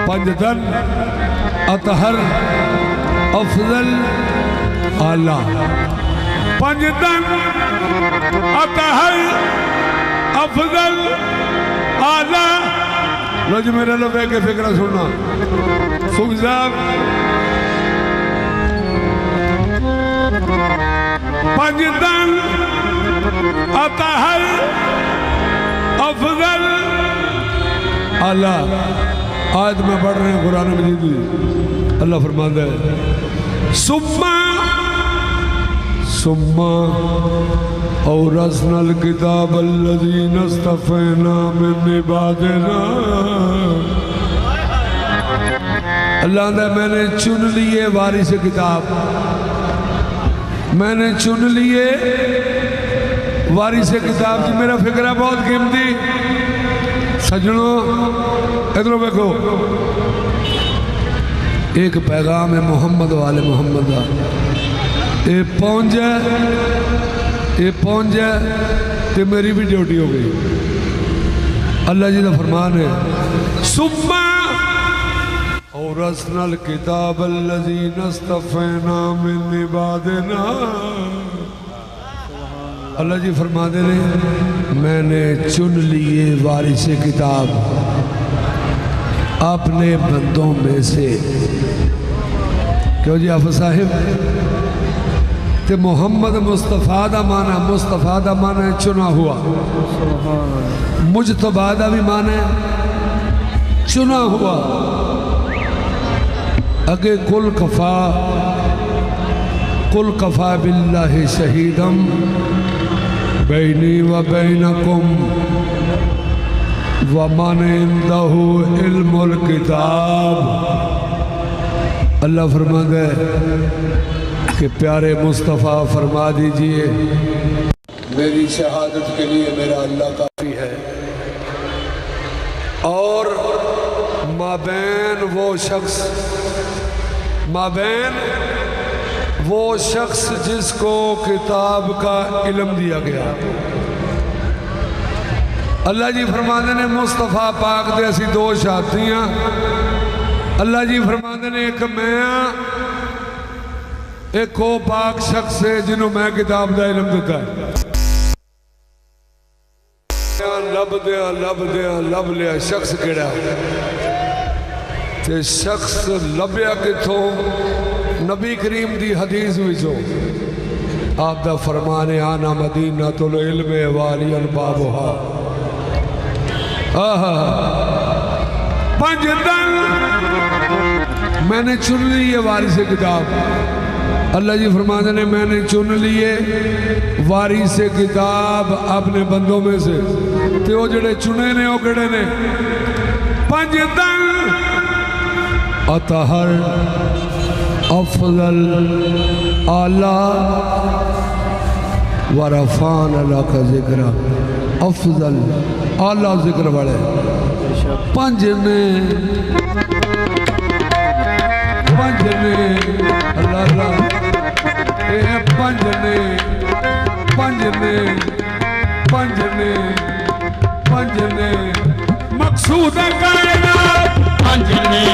पंजतन अतहर अफजल आला पंजतन अतहर अफजल आला। लो जी मेरे लो बह के फिक्रा सुनना सुख साहब पंजतन अतहर अफजल आला। आज मैं पढ़ रहे हैं कुरान मजीद में अल्लाह फरमाता है सुम्मा सुम्मा औरसनल किताब अल्लज़ीना इस्तफ़ैना मिन इबादिना। अल्लाह ने मैंने चुन लिए वारिस किताब, मैंने चुन लिए वारिस किताब जी। मेरा फिक्रा बहुत कीमती सजनों इधरों देखो एक पैगाम है मोहम्मद वाले मोहम्मद का ये पहुंच जाए तो मेरी भी ड्यूटी हो गई। अल्लाह जी का फरमान है सुम्मा औरसनल किताब अल्लज़ीना इस्तफ़ैना मिन इबादिना। अल्लाह जी फरमाते ने मैंने चुन लिए वारिस किताब अपने बंदों में से। क्यों जी आफत साहिब ते मोहम्मद मुस्तफ़ा दा माना, मुस्तफ़ा दा माना है चुना हुआ, मुजतबा दा भी माना है चुना हुआ। अगे कुल कफ़ा बिल्लाहि शहीदम बैनी व बैनकुम व मन इंदहु इल्मुल किताब। अल्लाह फरमाता है कि प्यारे मुस्तफ़ा फरमा दीजिए मेरी शहादत के लिए मेरा अल्लाह काफ़ी है। और माबैन वो शख्स जिसको किताब का इल्म दिया गया। अल्लाह जी फरमाते ने मुस्तफ़ा पाक दे असी दो शादियाँ। अल्लाह जी फरमाते ने एक मैं एक वो पाक शख्स है जिन्हों मैं किताब का इल्म दिता है। लब लिया शख्स केड़ा ते शख्स लभ्या किथों नबी करीम दी हदीस विचों आप दा फरमान है आना मदीनतुल इल्म वालियन बाबुहा। पंजतन मैंने चुन ली है वारिस किताब। अल्लाह जी फरमाते ने मैंने चुन लिए वारिस किताब अपने बंदों में से। ते वो जड़े चुने ने वो केड़े ने पंजतन अतहर अफजल आला वरफान अल्लाह का जिक्र। अफजल आला जिक्र वाले पंज ने अल्लाह पंज ने मकसूद कायनात पंज ने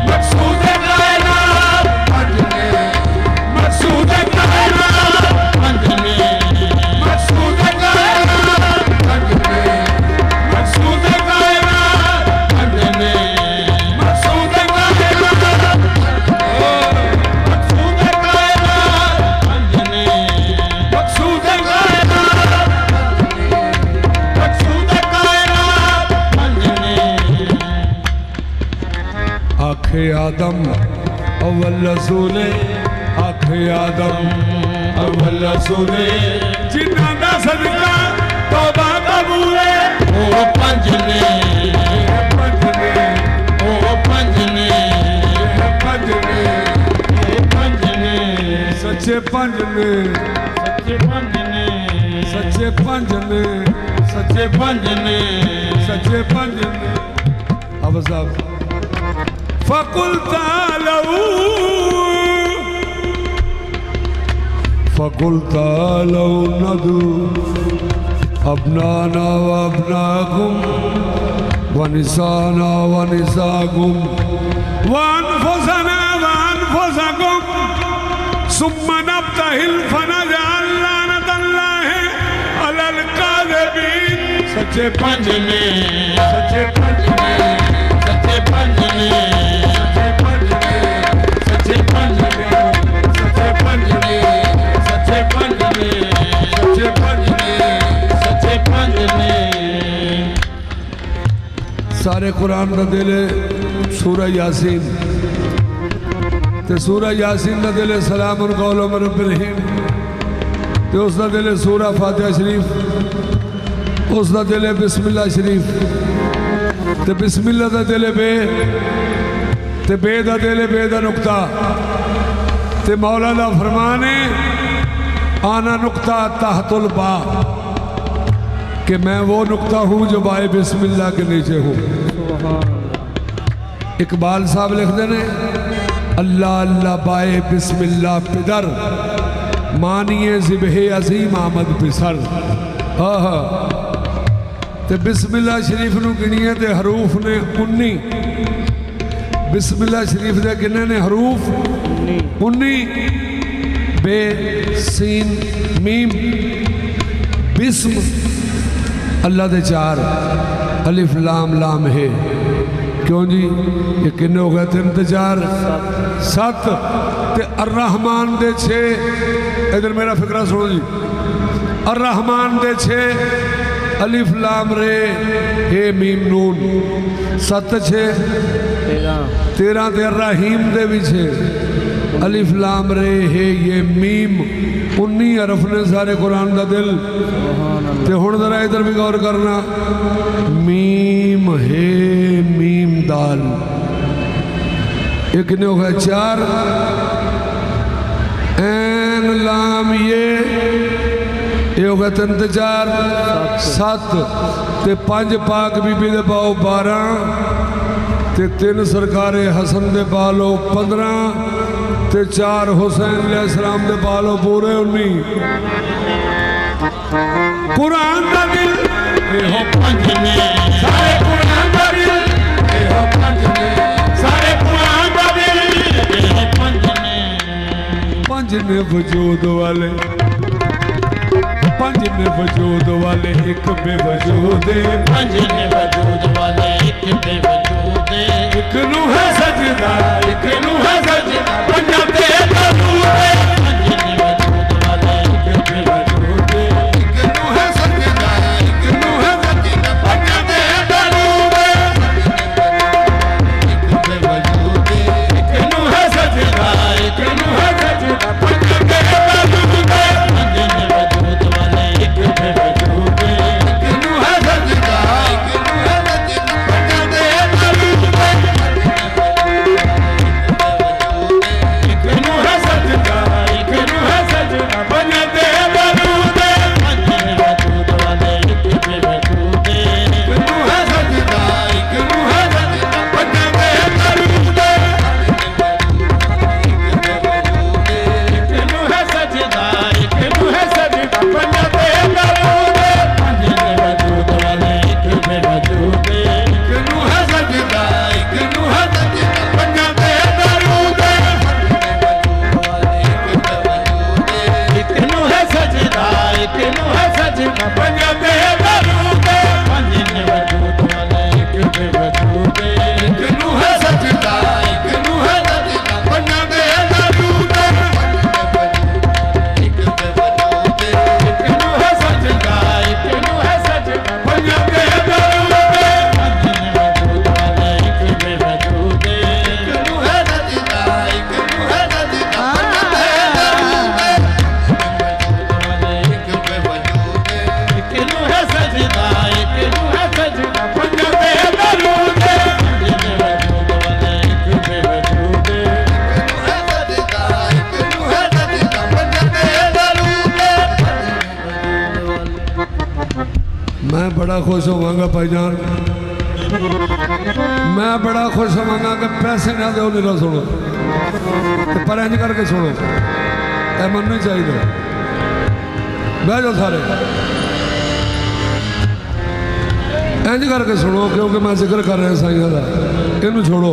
मकसूद कायनात पंज ने मकसूद कायनात पंज ने मकसूद कायनात पंज ने मकसूद कायनात पंज ने मकसूद कायनात मकसूद कायनात पंज ने मकसूद कायनात मकसूद कायनात पंज ने। आखे आदम अव्वल रसूले आखे आदम अव्वल रसूले जिन्ना दा सदका तौबा कबूल ओ पंज ने पंज ने ओ पंज ने पंज ने पंज ने सच्चे पंज ने सच्चे पंज ने सच्चे पंज ने सच्चे पंज ने सच्चे पंज ने। अब साहब फकुल तालऊ नदू अपनाना व अपनाकुम वनिसाना वनिसाकुम वअनफुसना वअनफुसकुम सुम्मा नब्तहिल फनजअल लानतल्लाहि अलल काज़िबीन। सच्चे पंज ने, सच्चे पंज ने, सच्चे पंज ने, सच्चे पंज ने, सच्चे पंज ने, सच्चे पंज ने, सच्चे पंज ने, सच्चे पंज ने। सारे कुरान का दिल सूरह यासीन, ते सूरह यासीन का दिल सलामुन कौलुम मिर रब्बिर रहीम, ते उसका दिल सूरह फातिहा शरीफ, उसका दिल बिस्मिल्लाह शरीफ, ते बिस्मिल्लाह का दिल बे, ते बे का दिल बे का नुकता, ते मौला का फरमान है आना नुकता तहतुल बा, कि मैं वो नुकता हूँ जो बाए बिस्मिल्लाह के नीचे हूँ। इकबाल साहब लिखते हैं अल्लाह अल्लाह बाए बिस्मिल्लाह पिदर मानिए ज़िबहे अजीम आमद पिसर। हाँ हाँ, तो बिस्मिल्लाह शरीफ नू गिनिए तो हरूफ ने 19। बिस्मिल्लाह शरीफ दे किन्ने ने हरूफ 19। बे सीन मीम बिस्म अल्लाह दे 4, अलिफ लाम लाम है। क्यों जी ये किन्ने हो गए? 3 ते 4 7। ते अर्रहमान दे 6। इधर मेरा फिक्रा सुनो जी। अर्रहमान दे 6 अलिफ लाम रे हे मीम नून 7 6 13 ते अर्रहीम दे भी 6 अलिफ लाम रे हे ये मीम 19 हरफ ने सारे कुरान का दिल। ते हुण जरा इधर भी गौर करना, मीम हे मीम दाल एक ने हो गया 4। ऐन लाम ये हो गया 3 ते 4 7। ते 5 पाक बीबी दे पाओ 12 ते 3 सरकारे हसन दे पालो 15 ते 4 हुसैन अलैहिस्सलाम दे पालो पूरे 19। कुरान का दिल हो 5 ने, सारे कुरान का दिल हो 5 ने, सारे कुरान का दिल हो 5 ने। 5 ने वजूद वाले, 5 ने वजूद वाले एक बेवजूद, 5 ने वजूद वाले एक बेवजूद। एक नू है सजदा, एक नू है सजदा पंजाब दे दरूद, 5 ने वजूद वाले एक बेवजूद। एक नू है सजदा, एक नू है सजदा पंजाब दे दरूद, एक बेवजूद। एक नू है सजदा, एक नू है सजदा पंजाब दे दरूद, 5 ने वजूद वाले एक बेवजूद। एक नू है सजदा, एक नू है सजदा पंजाब दे दरूद, एक नू है सजदा, एक नू है सजदा पंजाब दे दरूद, 5 ने वजूद वाले एक बेवजूद। एक नू है सजदा, एक नू है सजदा पंजाब दे दरूद, एक नू है सजदा, एक नू है सजदा पंजाब दे दरूद, 5 ने वजूद वाले एक बेवजूद। एक नू है सजदा, एक नू है सजदा पंजाब दे दरूद, एक नू है सजदा, एक नू है सजदा पंजाब दे दरूद, 5 ने वजूद वाले एक बेवजूद। एक नू है सजदा, एक नू है सजदा पंजाब दे दरूद, एक बेवजूद। एक नू है सजदा, एक नू है सजदा पंजाब दे दरूद, 5 ने वजूद वाले एक बेवजूद। एक नू है सजदा, एक नू है सजदा पंजाब दे दरूद, एक बेवजूद। एक नू है सजदा, एक नू है सजदा पंजाब दे दरूद, 5 ने वजूद वाले एक बेवजूद। एक नू है सजदा, एक नू है सजदा पंजाब दे दरूद। मैं बड़ा खुश होवांगा भाईजान, मैं बड़ा खुश होवांगा कि पैसे ना दो मेरा सुनो, पर इंज करके सुनो, ए मन नहीं चाहिए। बह जाओ सारे। इंज करके सुनो क्योंकि मैं जिक्र कर रहा साइया का, इनू छोड़ो,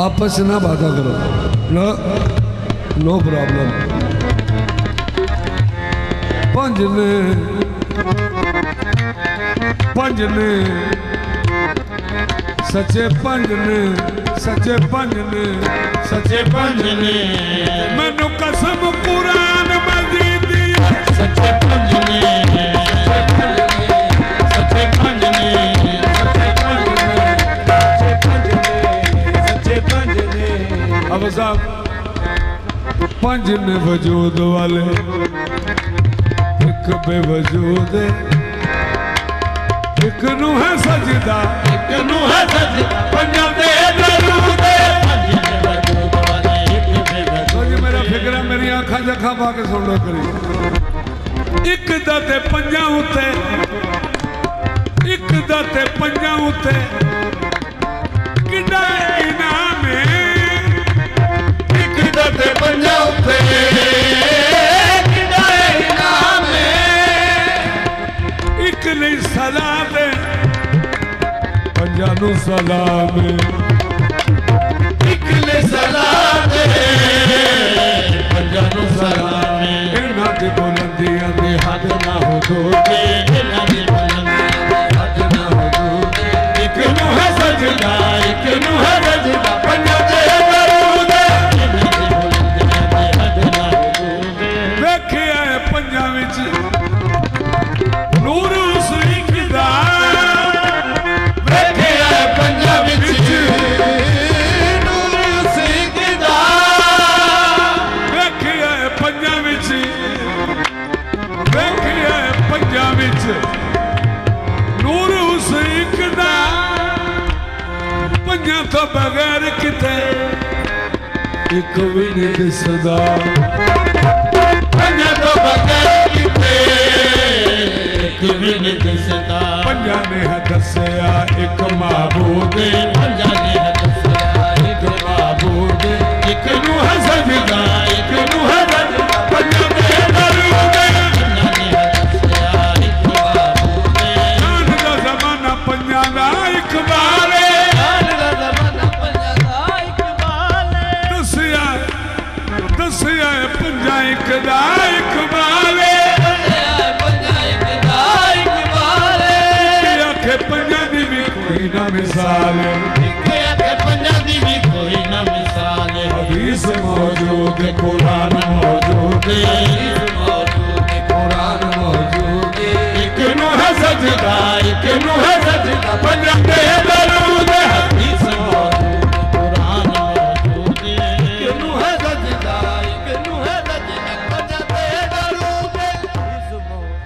आपस ना बात करो ना, नो प्रॉब्लम। पंज ने सच्चे पंज ने, सच्चे पंज ने, सच्चे पंज ने, मैनू कसम कुरान मजीद दी, सच्चे पंज ने, सच्चे पंज ने, सच्चे पंज ने, सच्चे पंज ने। अब साहब पंज ने वजूद वाले, एक बेवजूद, एक नू है सजदा, एक नू है सजदा, पंजा दे दरूद, पंज ने वजूद वाले, एक बेवजूद। मेरा फिक्र है, मेरी आंखां जखा पा के सुन लो करी। एक दा ते पंजा उत्ते, एक दा ते पंजा उत्ते किड्डा इनाम है, एक दा ते पंजा उत्ते किड्डा इनाम है, एक नहीं सलाम है पंजा नू सलाम, एक ने सलाम है पंजा नू सलाम, इन्हां दी बुलंदियां दे हद ना हो दोगे, इन्हां दी बुलंदियां दे हद ना हो दोगे, एक नू है सजदा, एक नू है सजदा, पंजा दे दरूद, इन्हां दी बुलंदियां दे हद ना हो दोगे। वेखिया है पंजा विच नूर उसीक दा, वेखिया है पंजा विच नूर उसीक दा, वेखिया है पंजा विच, वेखिया है पंजा विच नूर उसीक दा, पंजा तो बगैर किते एक भी नहीं दिसदा, पंजा तो बगैर किते एक भी नहीं दिसदा, पंजा ने है दस्या एक माबूद, पंजा ने है दस्या एक माबूद, एक नू है सजदा, एक नू है सजदा, पंजा दे दरूद, पंजा ने है दस्या एक माबूद, शान दा ज़माना पंजा दा इकबाल, शान दा ज़माना पंजा दा इकबाल, दस्या दस्या पंजा एक दा इकबाल, पंजा दी भी कोई ना मिसाल, पंजा दी भी कोई ना मिसाल, हदीस मौजूद कुरान मौजूद, कुरान मौजूद, एक नू है सजदा, एक नू है सजदा, पंजा दे दरूद, हदीस मौजूद कुरान मौजूद, एक नू है सजदा, एक नू है सजदा, पंजा दे दरूद, हदीस मौजूद।